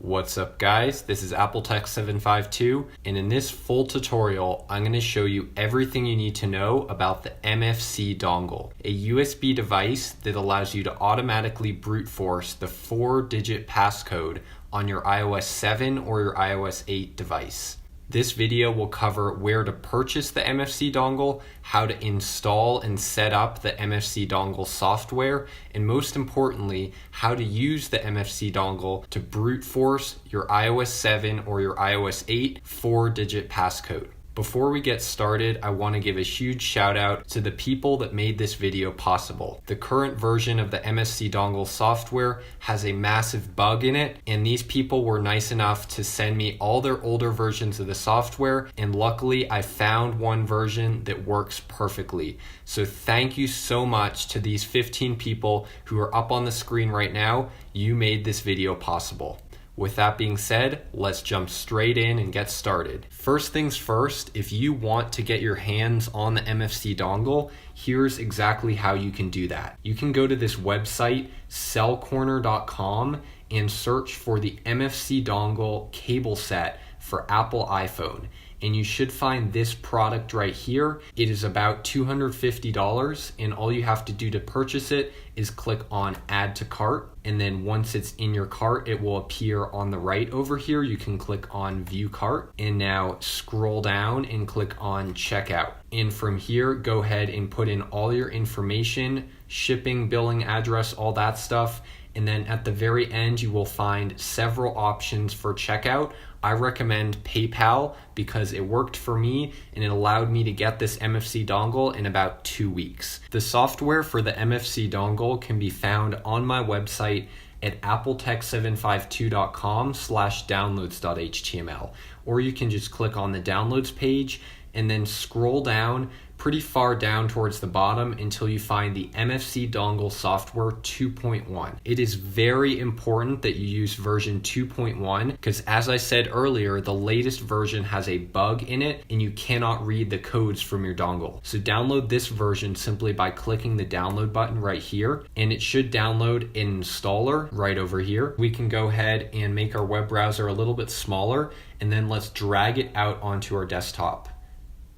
What's up guys, this is AppleTech752 and in this full tutorial I'm going to show you everything you need to know about the MFC dongle, a USB device that allows you to automatically brute force the 4-digit passcode on your iOS 7 or your iOS 8 device. This video will cover where to purchase the MFC dongle, how to install and set up the MFC dongle software, and most importantly, how to use the MFC dongle to brute force your iOS 7 or your iOS 8 4-digit passcode. Before we get started, I want to give a huge shout out to the people that made this video possible. The current version of the MFC dongle software has a massive bug in it, and these people were nice enough to send me all their older versions of the software, and luckily I found one version that works perfectly. So thank you so much to these 15 people who are up on the screen right now. You made this video possible. With that being said, let's jump straight in and get started. First things first, if you want to get your hands on the MFC dongle, here's exactly how you can do that. You can go to this website, cellcorner.com, and search for the MFC dongle cable set for Apple iPhone. And you should find this product right here. It is about $250, and all you have to do to purchase it is click on add to cart, and then once it's in your cart it will appear on the right over here. You can click on view cart and now scroll down and click on checkout, and from here go ahead and put in all your information, shipping, billing address, all that stuff, and then at the very end you will find several options for checkout. I recommend PayPal because it worked for me and it allowed me to get this MFC dongle in about 2 weeks. The software for the MFC dongle can be found on my website at appletech752.com/downloads.html, or you can just click on the downloads page and then scroll down pretty far down towards the bottom until you find the MFC dongle software 2.1. It is very important that you use version 2.1 because, as I said earlier, the latest version has a bug in it and you cannot read the codes from your dongle. So download this version simply by clicking the download button right here, and it should download an installer right over here. We can go ahead and make our web browser a little bit smaller, and then let's drag it out onto our desktop,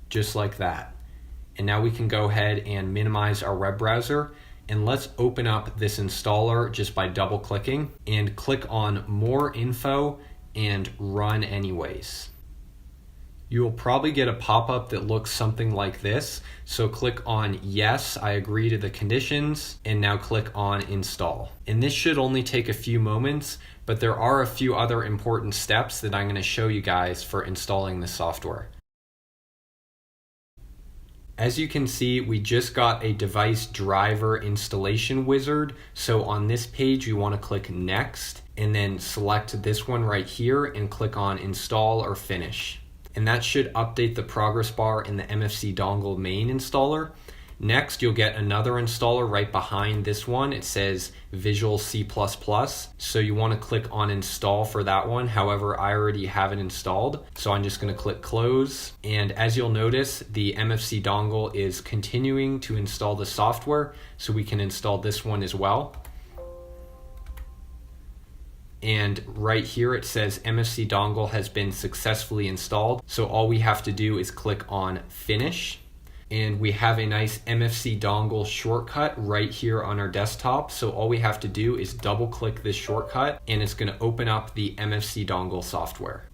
just like that. And now we can go ahead and minimize our web browser, and let's open up this installer just by double clicking and click on more info and run anyways. You will probably get a pop-up that looks something like this. So click on yes, I agree to the conditions, and now click on install. And this should only take a few moments, but there are a few other important steps that I'm going to show you guys for installing the software. As you can see, we just got a device driver installation wizard. So on this page, you want to click next and then select this one right here and click on install or finish. And that should update the progress bar in the MFC dongle main installer. Next, you'll get another installer right behind this one. It says Visual C++. So you want to click on install for that one. However, I already have it installed. So I'm just going to click close. And as you'll notice, the MFC dongle is continuing to install the software. So we can install this one as well. And right here it says MFC dongle has been successfully installed. So all we have to do is click on finish. And we have a nice MFC dongle shortcut right here on our desktop. So all we have to do is double click this shortcut and it's going to open up the MFC dongle software.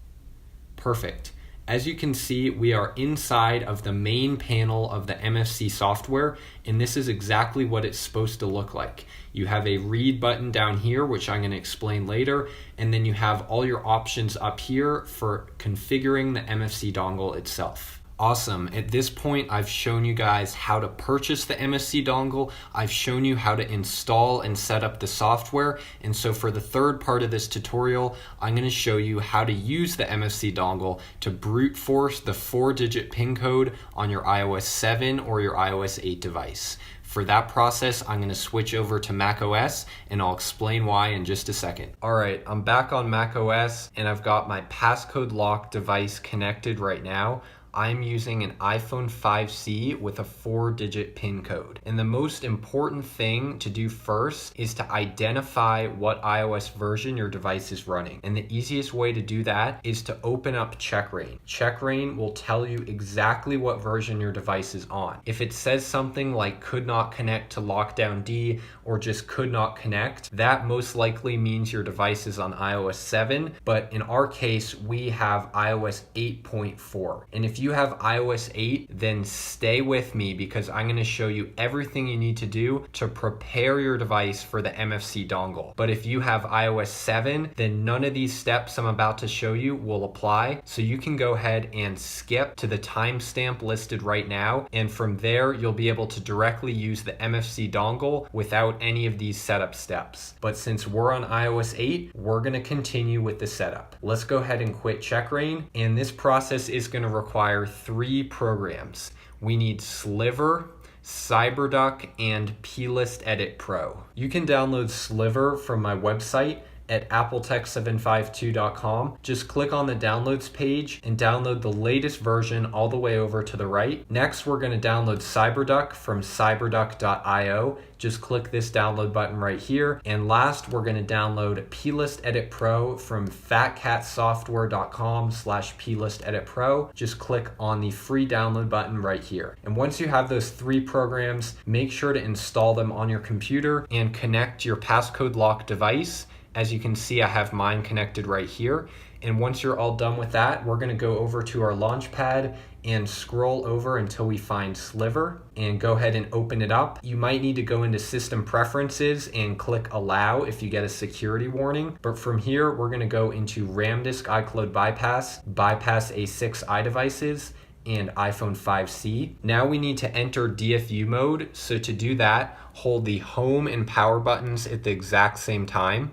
Perfect. As you can see, we are inside of the main panel of the MFC software, and this is exactly what it's supposed to look like. You have a read button down here, which I'm going to explain later, and then you have all your options up here for configuring the MFC dongle itself. Awesome. At this point, I've shown you guys how to purchase the MFC dongle. I've shown you how to install and set up the software. And so for the third part of this tutorial, I'm going to show you how to use the MFC dongle to brute force the 4-digit PIN code on your iOS 7 or your iOS 8 device. For that process, I'm going to switch over to macOS, and I'll explain why in just a second. All right, I'm back on macOS, and I've got my passcode lock device connected right now. I'm using an iPhone 5C with a 4-digit PIN code. And the most important thing to do first is to identify what iOS version your device is running. And the easiest way to do that is to open up CheckRain. CheckRain will tell you exactly what version your device is on. If it says something like could not connect to Lockdown D or just could not connect, that most likely means your device is on iOS 7, but in our case, we have iOS 8.4. And if you have iOS 8, then stay with me because I'm going to show you everything you need to do to prepare your device for the MFC dongle. But if you have iOS 7, then none of these steps I'm about to show you will apply. So you can go ahead and skip to the timestamp listed right now. And from there, you'll be able to directly use the MFC dongle without any of these setup steps. But since we're on iOS 8, we're going to continue with the setup. Let's go ahead and quit CheckRain. And this process is going to require 3 programs. We need Sliver, CyberDuck, and plist Edit Pro. You can download Sliver from my website at appletech752.com. Just click on the downloads page and download the latest version all the way over to the right. Next, we're going to download CyberDuck from cyberduck.io. Just click this download button right here. And last, we're going to download plist Edit Pro from fatcatsoftware.com/plist Edit Pro. Just click on the free download button right here. And once you have those 3 programs, make sure to install them on your computer and connect your passcode lock device. As you can see, I have mine connected right here. And once you're all done with that, we're gonna go over to our Launchpad and scroll over until we find Sliver and go ahead and open it up. You might need to go into System Preferences and click Allow if you get a security warning. But from here, we're gonna go into RAM Disk iCloud Bypass, Bypass A6 iDevices, and iPhone 5C. Now we need to enter DFU mode. So to do that, hold the Home and Power buttons at the exact same time,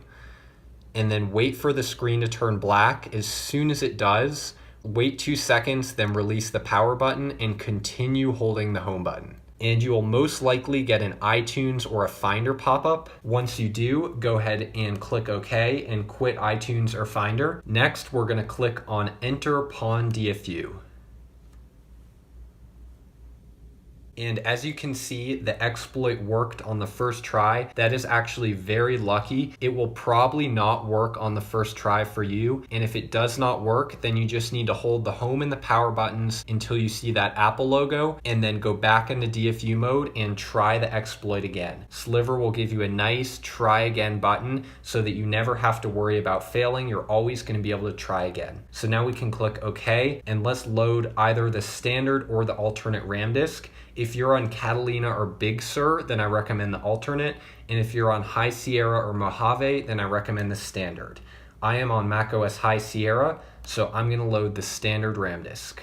and then wait for the screen to turn black. As soon as it does, wait 2 seconds, then release the power button and continue holding the home button. And you will most likely get an iTunes or a Finder pop-up. Once you do, go ahead and click OK and quit iTunes or Finder. Next, we're gonna click on Enter PON DFU. And as you can see, the exploit worked on the first try. That is actually very lucky. It will probably not work on the first try for you. And if it does not work, then you just need to hold the home and the power buttons until you see that Apple logo and then go back into DFU mode and try the exploit again. Sliver will give you a nice try again button so that you never have to worry about failing. You're always going to be able to try again. So now we can click OK, and let's load either the standard or the alternate RAM disk. If you're on Catalina or Big Sur, then I recommend the alternate. And if you're on High Sierra or Mojave, then I recommend the standard. I am on macOS High Sierra, so I'm gonna load the standard RAM disk.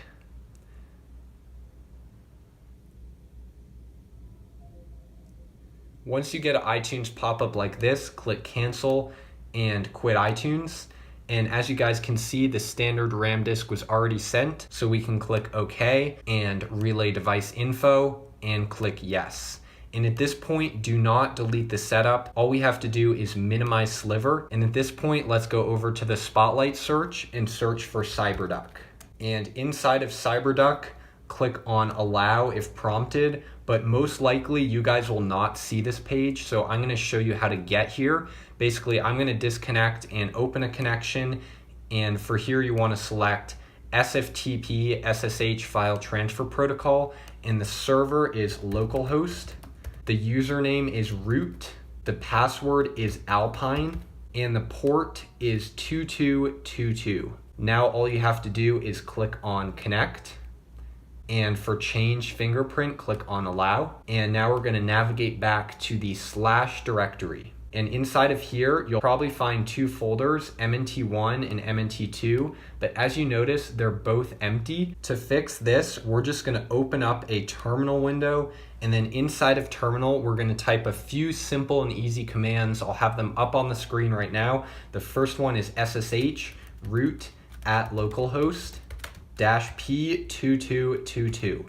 Once you get an iTunes pop-up like this, click cancel and quit iTunes. And as you guys can see, the standard RAM disk was already sent. So we can click OK and relay device info and click yes. And at this point, do not delete the setup. All we have to do is minimize Sliver. And at this point, let's go over to the Spotlight search and search for CyberDuck. And inside of CyberDuck, click on allow if prompted, but most likely you guys will not see this page. So I'm gonna show you how to get here. Basically, I'm gonna disconnect and open a connection. And for here, you wanna select SFTP SSH file transfer protocol. And the server is localhost. The username is root. The password is Alpine. And the port is 2222. Now all you have to do is click on connect. And for change fingerprint, click on allow. And now we're gonna navigate back to the / directory. And inside of here, you'll probably find 2 folders, MNT1 and MNT2, but as you notice, they're both empty. To fix this, we're just gonna open up a terminal window, and then inside of terminal, we're gonna type a few simple and easy commands. I'll have them up on the screen right now. The first one is SSH root at localhost -P2222.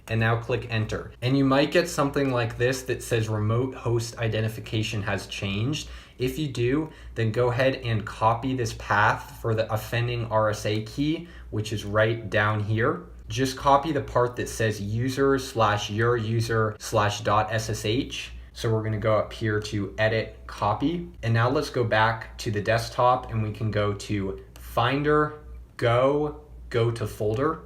And now click enter. And you might get something like this that says remote host identification has changed. If you do, then go ahead and copy this path for the offending RSA key, which is right down here. just copy the part that says user/your-user/.ssh. So we're gonna go up here to edit, copy. And now let's go back to the desktop and we can go to Finder, go to folder.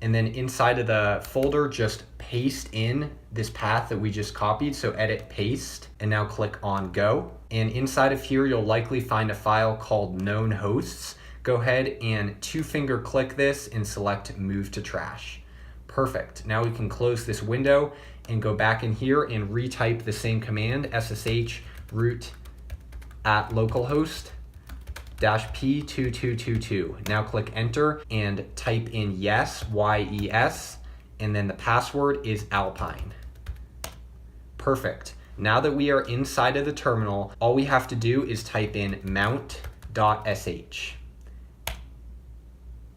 And then inside of the folder, just paste in this path that we just copied. So edit, paste, and now click on go. And inside of here, you'll likely find a file called known hosts. Go ahead and 2-finger click this and select move to trash. Perfect. Now we can close this window and go back in here and retype the same command, ssh root at localhost -p2222. Now click enter and type in yes, Y-E-S, and then the password is Alpine. Perfect. Now that we are inside of the terminal, all we have to do is type in mount.sh.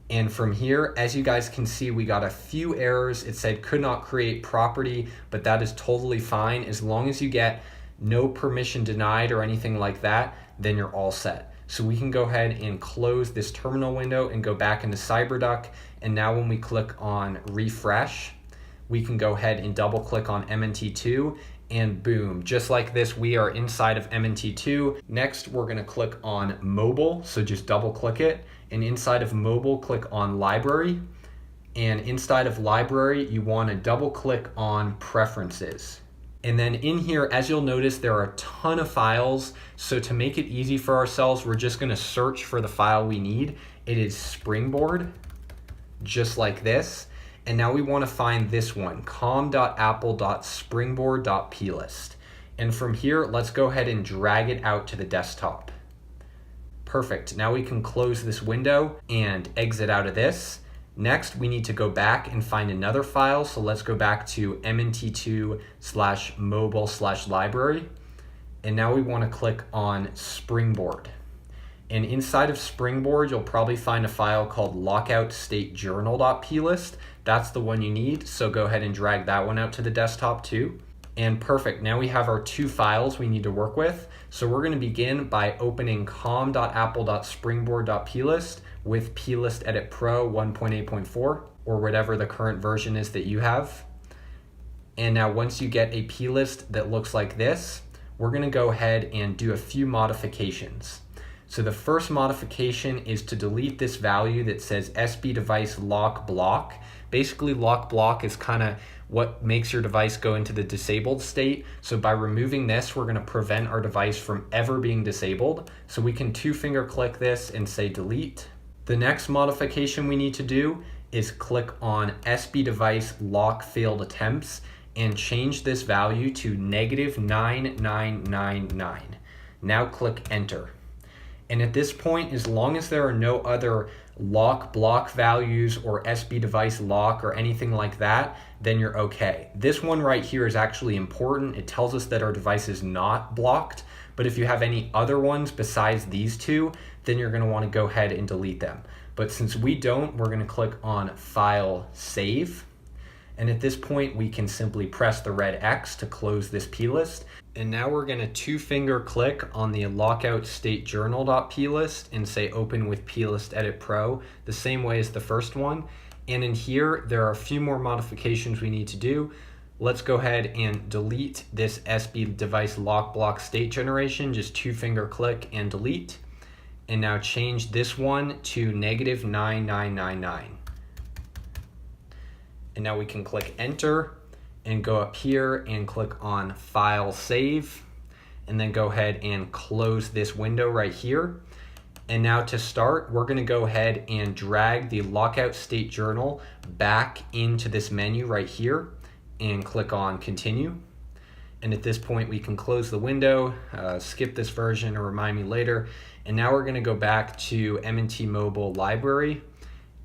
And from here, as you guys can see, we got a few errors. It said could not create property, but that is totally fine. As long as you get no permission denied or anything like that, then you're all set. So we can go ahead and close this terminal window and go back into CyberDuck. And now when we click on refresh, we can go ahead and double click on MNT2 and boom, just like this, we are inside of MNT2. Next, we're gonna click on mobile. So just double click it. And inside of mobile, click on library. And inside of library, you wanna double click on preferences. And then in here, as you'll notice, there are a ton of files. So to make it easy for ourselves, we're just gonna search for the file we need. It is Springboard, just like this. And now we wanna find this one, com.apple.springboard.plist. And from here, let's go ahead and drag it out to the desktop. Perfect, now we can close this window and exit out of this. Next, we need to go back and find another file. So let's go back to mnt2/mobile/library. And now we want to click on Springboard. And inside of Springboard, you'll probably find a file called lockoutstatejournal.plist. That's the one you need. So go ahead and drag that one out to the desktop too. And perfect, now we have our 2 files we need to work with. So we're gonna begin by opening com.apple.springboard.plist with plist edit pro 1.8.4 or whatever the current version is that you have. And now once you get a plist that looks like this, we're gonna go ahead and do a few modifications. So the first modification is to delete this value that says SB device lock block. Basically, lock block is kind of what makes your device go into the disabled state. So by removing this, we're going to prevent our device from ever being disabled. So we can 2-finger click this and say delete. The next modification we need to do is click on SB device lock failed attempts and change this value to -9999. Now click enter. And at this point, as long as there are no other lock block values or SB device lock or anything like that, then you're okay. This one right here is actually important. It tells us that our device is not blocked, but if you have any other ones besides these 2, then you're gonna wanna go ahead and delete them. But since we don't, we're gonna click on File, Save. And at this point, we can simply press the red X to close this plist. And now we're gonna 2-finger click on the lockoutstatejournal.plist and say open with plist edit pro, the same way as the first one. And in here, there are a few more modifications we need to do. Let's go ahead and delete this SB device lock block state generation, just 2-finger click and delete. And now change this one to -9999. And now we can click enter and go up here and click on File, Save, and then go ahead and close this window right here. And now to start, we're gonna go ahead and drag the lockout state journal back into this menu right here and click on continue. And at this point, we can close the window, skip this version or remind me later. And now we're gonna go back to M&T Mobile Library.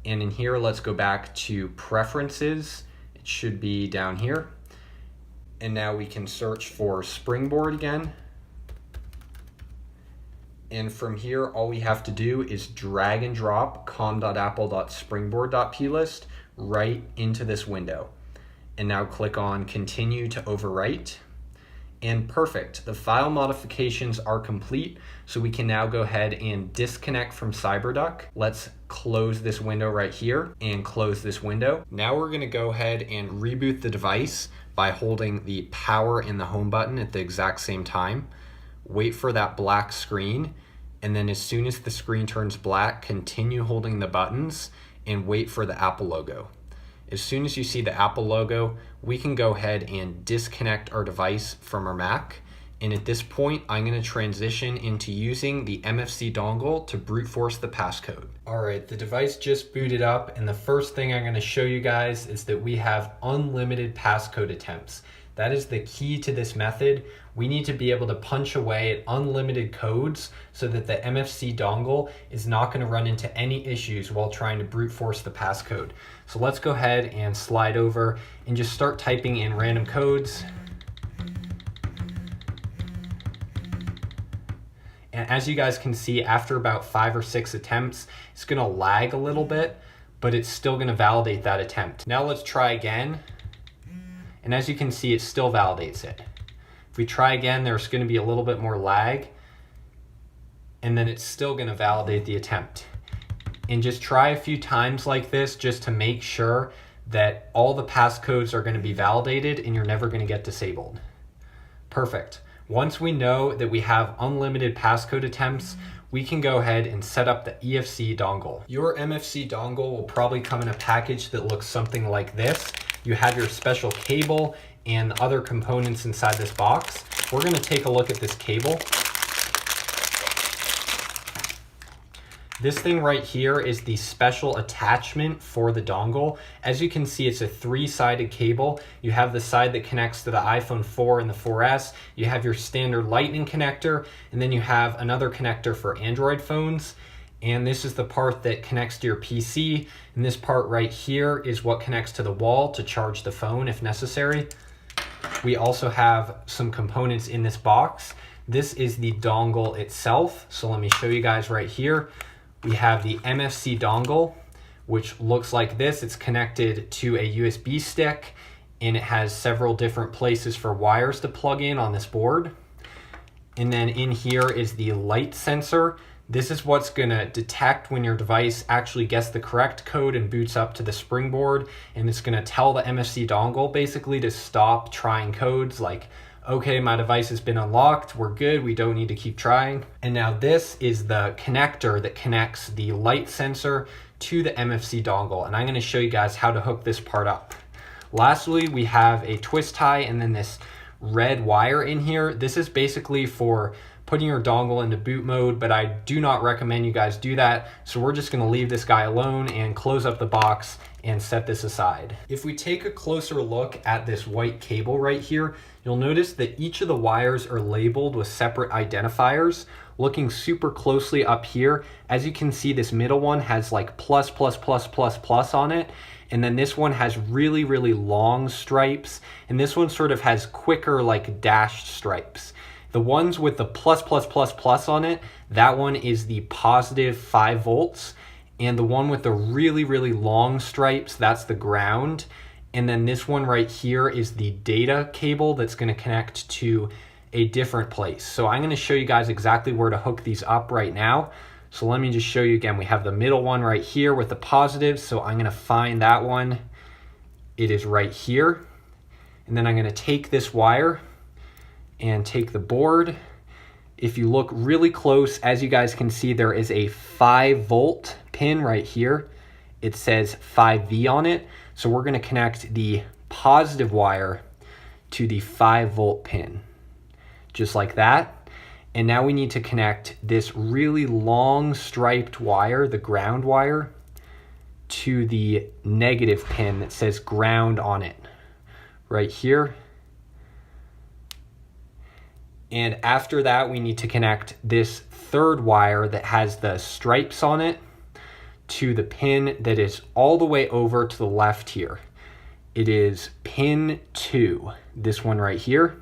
And in here, let's go back to Preferences. It should be down here. And now we can search for Springboard again. And from here, all we have to do is drag and drop com.apple.springboard.plist right into this window. And now click on Continue to Overwrite. And perfect, the file modifications are complete, so we can now go ahead and disconnect from CyberDuck. Let's close this window right here and close this window. Now we're gonna go ahead and reboot the device by holding the power and the home button at the exact same time. Wait for that black screen, and then as soon as the screen turns black, continue holding the buttons and wait for the Apple logo. As soon as you see the Apple logo, we can go ahead and disconnect our device from our Mac. And at this point, I'm gonna transition into using the MFC dongle to brute force the passcode. All right, the device just booted up, and the first thing I'm gonna show you guys is that we have unlimited passcode attempts. That is the key to this method. We need to be able to punch away at unlimited codes so that the MFC dongle is not going to run into any issues while trying to brute force the passcode. So let's go ahead and slide over and just start typing in random codes. And as you guys can see, after about 5 or 6 attempts, it's going to lag a little bit, but it's still going to validate that attempt. Now let's try again. And as you can see, it still validates it. If we try again, there's going to be a little bit more lag, and then it's still going to validate the attempt. And just try a few times like this just to make sure that all the passcodes are going to be validated and you're never going to get disabled. Perfect. Once we know that we have unlimited passcode attempts, we can go ahead and set up the EFC dongle. Your MFC dongle will probably come in a package that looks something like this. You have your special cable and other components inside this box. We're gonna take a look at this cable. This thing right here is the special attachment for the dongle. As you can see, it's a 3-sided cable. You have the side that connects to the iPhone 4 and the 4S. You have your standard lightning connector, and then you have another connector for Android phones. And this is the part that connects to your PC. And this part right here is what connects to the wall to charge the phone if necessary. We also have some components in this box. This is the dongle itself. So let me show you guys right here. We have the MFC dongle, which looks like this. It's connected to a USB stick, and it has several different places for wires to plug in on this board. And then in here is the light sensor. This is what's gonna detect when your device actually gets the correct code and boots up to the springboard, and it's gonna tell the MFC dongle basically to stop trying codes like, okay, my device has been unlocked, we're good, we don't need to keep trying. And now this is the connector that connects the light sensor to the MFC dongle, and I'm gonna show you guys how to hook this part up. Lastly, we have a twist tie and then this red wire in here. This is basically for putting your dongle into boot mode, but I do not recommend you guys do that. So we're just gonna leave this guy alone and close up the box and set this aside. If we take a closer look at this white cable right here, you'll notice that each of the wires are labeled with separate identifiers. Looking super closely up here, as you can see, this middle one has like plus, plus, plus, plus, plus on it. And then this one has really, really long stripes. And this one sort of has quicker, like dashed stripes. The ones with the plus, plus, plus, plus on it, that one is the positive 5 volts. And the one with the really, really long stripes, that's the ground. And then this one right here is the data cable that's gonna connect to a different place. So I'm gonna show you guys exactly where to hook these up right now. So let me just show you again. We have the middle one right here with the positives. So I'm gonna find that one. It is right here. And then I'm gonna take this wire and take the board. If you look really close, as you guys can see, there is a 5 volt pin right here. It says 5V on it. So we're gonna connect the positive wire to the 5 volt pin, just like that. And now we need to connect this really long striped wire, the ground wire, to the negative pin that says ground on it, right here. And after that, we need to connect this third wire that has the stripes on it to the pin that is all the way over to the left here. It is pin 2, this one right here.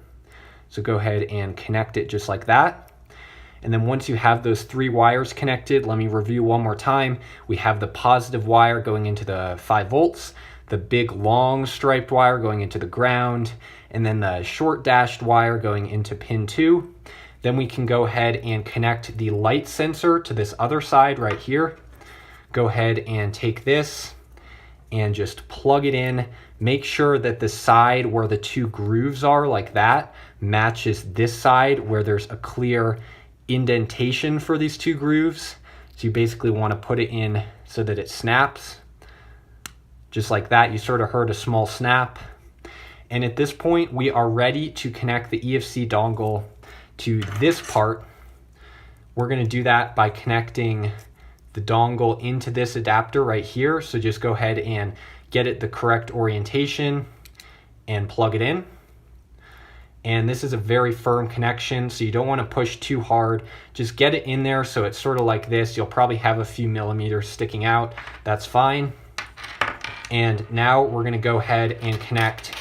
So go ahead and connect it just like that. And then once you have those 3 wires connected, let me review one more time. We have the positive wire going into the 5 volts, the big long striped wire going into the ground, and then the short dashed wire going into pin 2. Then we can go ahead and connect the light sensor to this other side right here. Go ahead and take this and just plug it in. Make sure that the side where the 2 grooves are, like that, matches this side where there's a clear indentation for these 2 grooves. So you basically want to put it in so that it snaps. Just like that, you sort of heard a small snap. And at this point, we are ready to connect the EFC dongle to this part. We're going to do that by connecting the dongle into this adapter right here. So just go ahead and get it the correct orientation and plug it in. And this is a very firm connection, so you don't want to push too hard. Just get it in there so it's sort of like this. You'll probably have a few millimeters sticking out. That's fine. And now we're going to go ahead and connect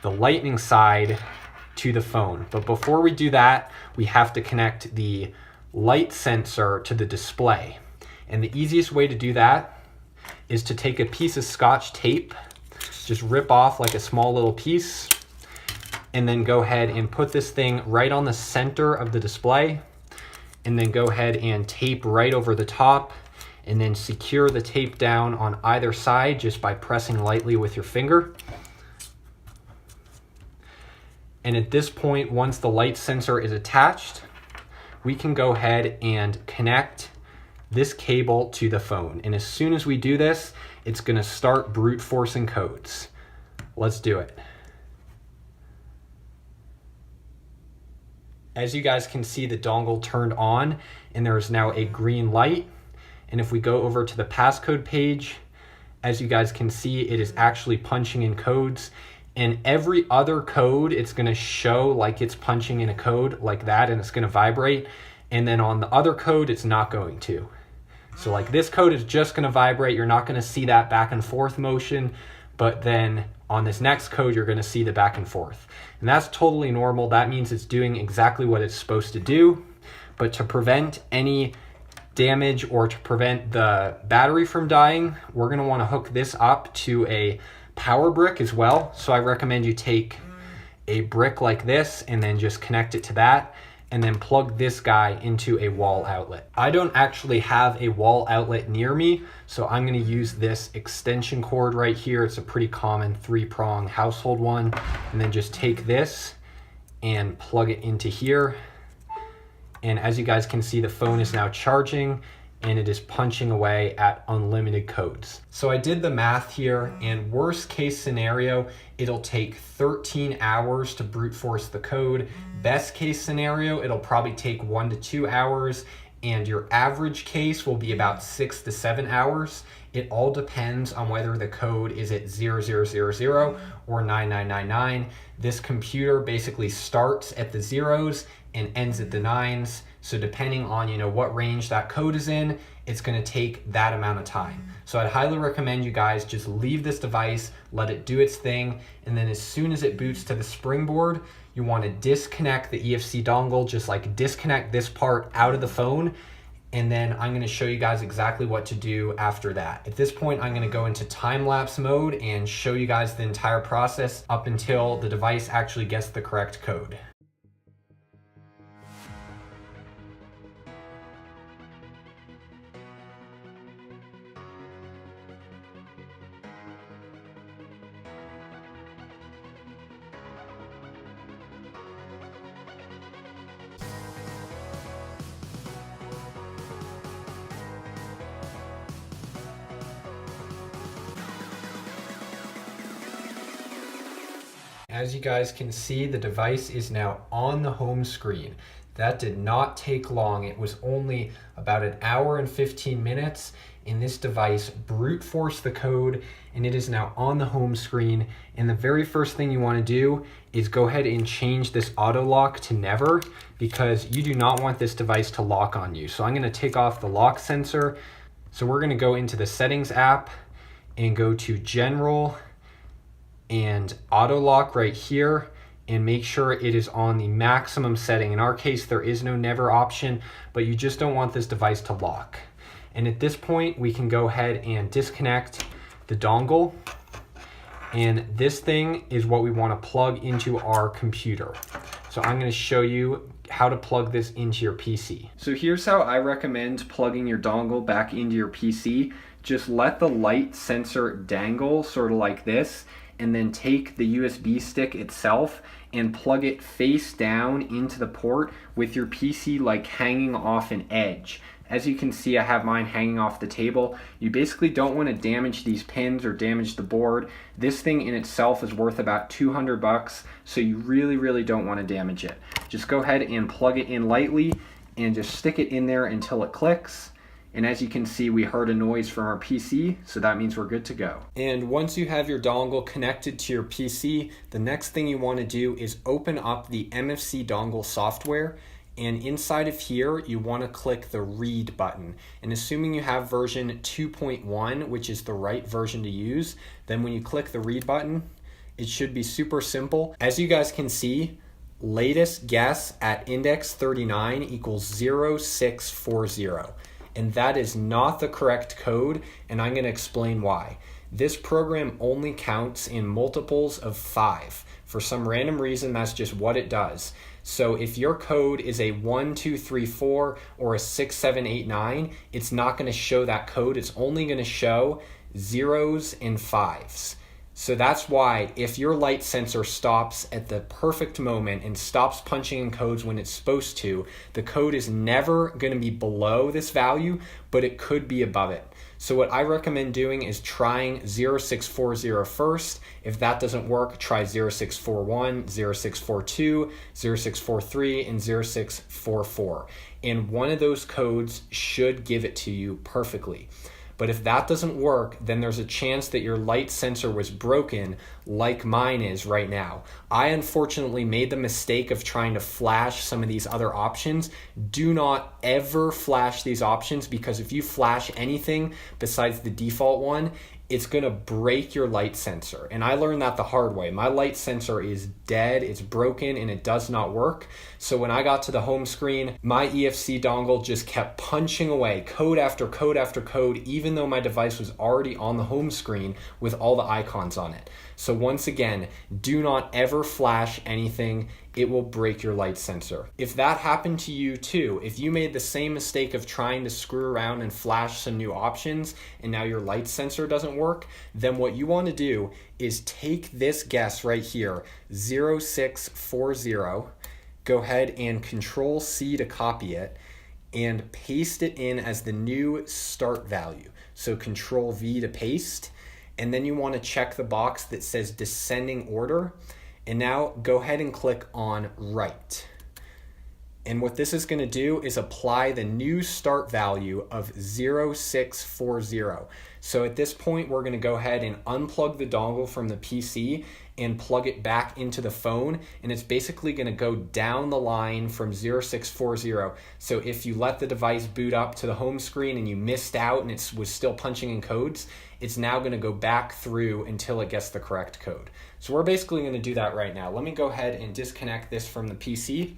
the lightning side to the phone. But before we do that, we have to connect the light sensor to the display. And the easiest way to do that is to take a piece of Scotch tape, just rip off like a small little piece, and then go ahead and put this thing right on the center of the display, and then go ahead and tape right over the top, and then secure the tape down on either side just by pressing lightly with your finger. And at this point, once the light sensor is attached, we can go ahead and connect this cable to the phone. And as soon as we do this, it's going to start brute forcing codes. Let's do it. As you guys can see, the dongle turned on and there is now a green light. And if we go over to the passcode page, as you guys can see, it is actually punching in codes. And every other code, it's going to show like it's punching in a code like that, and it's going to vibrate. And then on the other code, it's not going to. So like this code is just going to vibrate. You're not going to see that back and forth motion. But then on this next code, you're going to see the back and forth. And that's totally normal. That means it's doing exactly what it's supposed to do. But to prevent any damage or to prevent the battery from dying, we're going to want to hook this up to a power brick as well. So I recommend you take a brick like this and then just connect it to that, and then plug this guy into a wall outlet. I don't actually have a wall outlet near me, so I'm going to use this extension cord right here. It's a pretty common 3-prong household one. And then just take this and plug it into here. And as you guys can see, the phone is now charging and it is punching away at unlimited codes. So I did the math here, and worst case scenario, it'll take 13 hours to brute force the code. Best case scenario, it'll probably take 1 to 2 hours, and your average case will be about 6 to 7 hours. It all depends on whether the code is at 0000 or 9999. This computer basically starts at the zeros and ends at the 9s. So depending on what range that code is in, it's going to take that amount of time. So I'd highly recommend you guys just leave this device, let it do its thing, and then as soon as it boots to the springboard, you want to disconnect the EFC dongle, just like disconnect this part out of the phone, and then I'm going to show you guys exactly what to do after that. At this point, I'm going to go into time-lapse mode and show you guys the entire process up until the device actually gets the correct code. As you guys can see, the device is now on the home screen. That did not take long. It was only about 1 hour and 15 minutes, and this device brute forced the code, and it is now on the home screen. And the very first thing you want to do is go ahead and change this auto lock to never, because you do not want this device to lock on you. So I'm going to take off the lock sensor. So we're going to go into the settings app and go to general and auto lock right here, and make sure it is on the maximum setting. In our case, there is no never option, but you just don't want this device to lock. And at this point, we can go ahead and disconnect the dongle. And this thing is what we want to plug into our computer. So I'm going to show you how to plug this into your PC. So here's how I recommend plugging your dongle back into your PC. Just let the light sensor dangle sort of like this, and then take the USB stick itself and plug it face down into the port with your PC like hanging off an edge. As you can see, I have mine hanging off the table. You basically don't want to damage these pins or damage the board. This thing in itself is worth about 200 bucks, so you really don't want to damage it. Just go ahead and plug it in lightly and just stick it in there until it clicks. And as you can see, we heard a noise from our PC, so that means we're good to go. And once you have your dongle connected to your PC, the next thing you want to do is open up the MFC dongle software. And inside of here, you want to click the read button. And assuming you have version 2.1, which is the right version to use, then when you click the read button, it should be super simple. As you guys can see, latest guess at index 39 equals 0640. And that is not the correct code, and I'm going to explain why. This program only counts in multiples of 5. For some random reason, that's just what it does. So if your code is a 1, 2, 3, 4 or a 6, 7, 8, 9, it's not going to show that code. It's only going to show zeros and 5s. So that's why if your light sensor stops at the perfect moment and stops punching in codes when it's supposed to, the code is never going to be below this value, but it could be above it. So what I recommend doing is trying 0640 first. If that doesn't work, try 0641, 0642, 0643, and 0644. And one of those codes should give it to you perfectly. But if that doesn't work, then there's a chance that your light sensor was broken like mine is right now. I unfortunately made the mistake of trying to flash some of these other options. Do not ever flash these options, because if you flash anything besides the default one, it's gonna break your light sensor. And I learned that the hard way. My light sensor is dead, it's broken, and it does not work. So when I got to the home screen, my EFC dongle just kept punching away code after code after code, even though my device was already on the home screen with all the icons on it. So once again, do not ever flash anything. It will break your light sensor. If that happened to you too, if you made the same mistake of trying to screw around and flash some new options and now your light sensor doesn't work, then what you want to do is take this guess right here, 0640, go ahead and Control C to copy it and paste it in as the new start value. So Control V to paste, and then you want to check the box that says descending order. And now go ahead and click on write. And what this is going to do is apply the new start value of 0640. So at this point, we're going to go ahead and unplug the dongle from the PC and plug it back into the phone. And it's basically going to go down the line from 0640. So if you let the device boot up to the home screen and you missed out and it was still punching in codes, it's now going to go back through until it gets the correct code. So we're basically going to do that right now. Let me go ahead and disconnect this from the PC.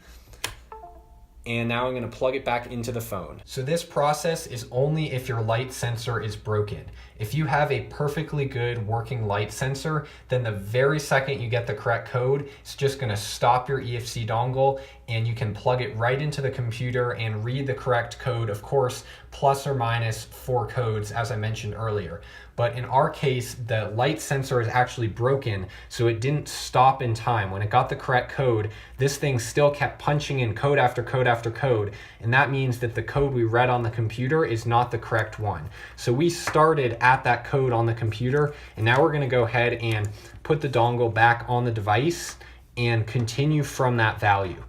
And now I'm going to plug it back into the phone. So this process is only if your light sensor is broken. If you have a perfectly good working light sensor, then the very second you get the correct code, it's just going to stop your EFC dongle and you can plug it right into the computer and read the correct code, of course, plus or minus 4 codes as I mentioned earlier. But in our case, the light sensor is actually broken, so it didn't stop in time. When it got the correct code, this thing still kept punching in code after code after code, and that means that the code we read on the computer is not the correct one. So we started at that code on the computer, and now we're going to go ahead and put the dongle back on the device and continue from that value.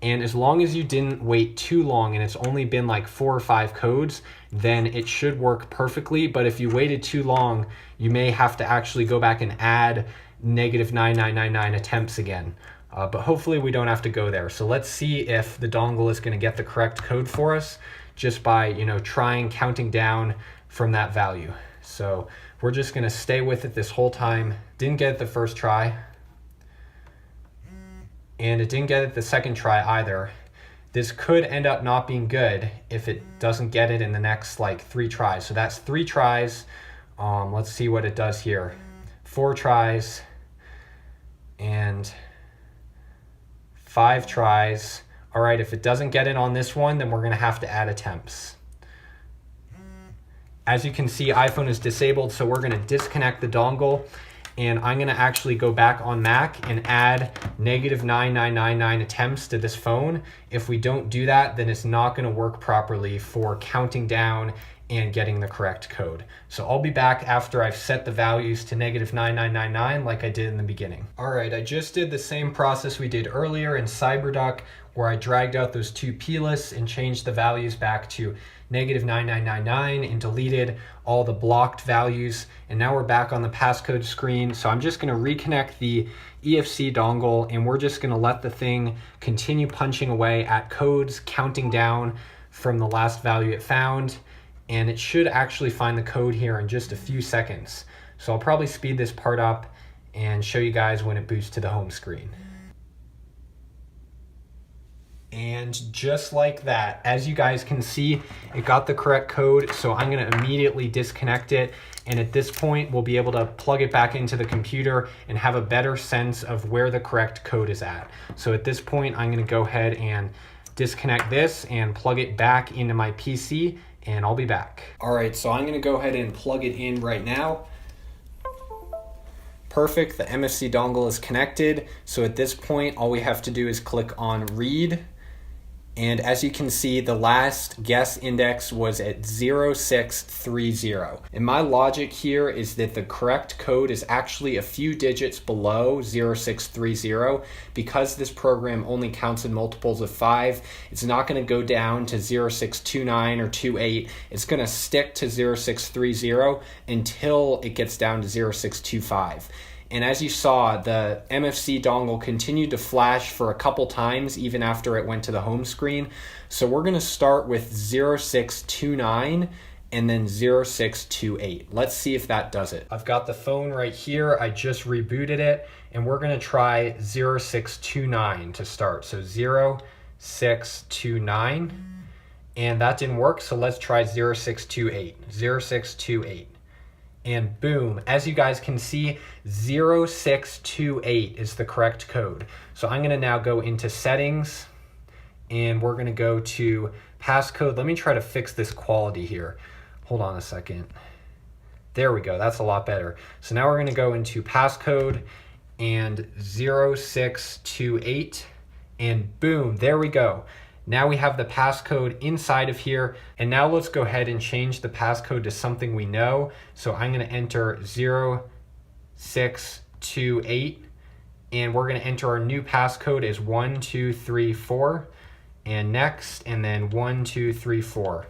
And as long as you didn't wait too long and it's only been like 4 or 5 codes, then it should work perfectly. But if you waited too long, you may have to actually go back and add -9999 attempts again. But hopefully we don't have to go there. So let's see if the dongle is going to get the correct code for us just by, trying counting down from that value. So we're just going to stay with it this whole time. Didn't get it the first try. And it didn't get it the second try either. This could end up not being good if it doesn't get it in the next 3 tries. So that's 3 tries. Let's see what it does here. 4 tries, and 5 tries. All right, if it doesn't get it on this one, then we're gonna have to add attempts. As you can see, iPhone is disabled, so we're gonna disconnect the dongle, and I'm gonna actually go back on Mac and add -9999 attempts to this phone. If we don't do that, then it's not gonna work properly for counting down and getting the correct code. So I'll be back after I've set the values to -9999 like I did in the beginning. All right, I just did the same process we did earlier in CyberDuck, where I dragged out those 2 P lists and changed the values back to -9999 and deleted all the blocked values. And now we're back on the passcode screen. So I'm just gonna reconnect the EFC dongle, and we're just gonna let the thing continue punching away at codes, counting down from the last value it found. And it should actually find the code here in just a few seconds. So I'll probably speed this part up and show you guys when it boots to the home screen. And just like that, as you guys can see, it got the correct code. So I'm gonna immediately disconnect it. And at this point, we'll be able to plug it back into the computer and have a better sense of where the correct code is at. So at this point, I'm gonna go ahead and disconnect this and plug it back into my PC, and I'll be back. All right, so I'm gonna go ahead and plug it in right now. Perfect, the MFC dongle is connected. So at this point, all we have to do is click on read. And as you can see, the last guess index was at 0630. And my logic here is that the correct code is actually a few digits below 0630. Because this program only counts in multiples of 5, it's not going to go down to 0629 or 28. It's going to stick to 0630 until it gets down to 0625. And as you saw, the MFC dongle continued to flash for a couple times even after it went to the home screen. So we're gonna start with 0629 and then 0628. Let's see if that does it. I've got the phone right here. I just rebooted it, and we're gonna try 0629 to start. So 0629, and that didn't work. So let's try 0628, 0628. And boom, as you guys can see, 0628 is the correct code. So I'm gonna now go into settings, and we're gonna go to passcode. Let me try to fix this quality here. Hold on a second. There we go, that's a lot better. So now we're gonna go into passcode and 0628, and boom, there we go. Now we have the passcode inside of here, and now let's go ahead and change the passcode to something we know. So I'm gonna enter 0628, and we're gonna enter our new passcode as 1234, and next, and then 1234.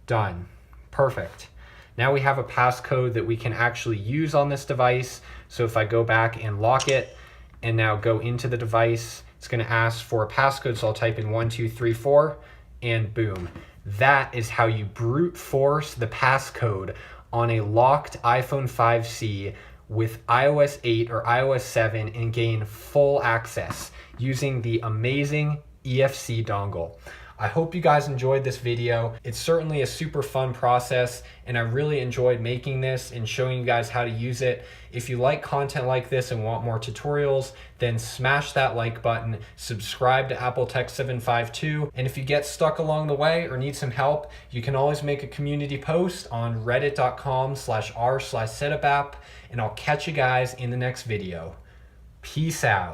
Done, perfect. Now we have a passcode that we can actually use on this device. So if I go back and lock it, and now go into the device, it's gonna ask for a passcode, so I'll type in 1234, and boom. That is how you brute force the passcode on a locked iPhone 5C with iOS 8 or iOS 7 and gain full access using the amazing EFC dongle. I hope you guys enjoyed this video. It's certainly a super fun process, and I really enjoyed making this and showing you guys how to use it. If you like content like this and want more tutorials, then smash that like button, subscribe to Apple Tech 752, and if you get stuck along the way or need some help, you can always make a community post on reddit.com/r/setupapp, and I'll catch you guys in the next video. Peace out.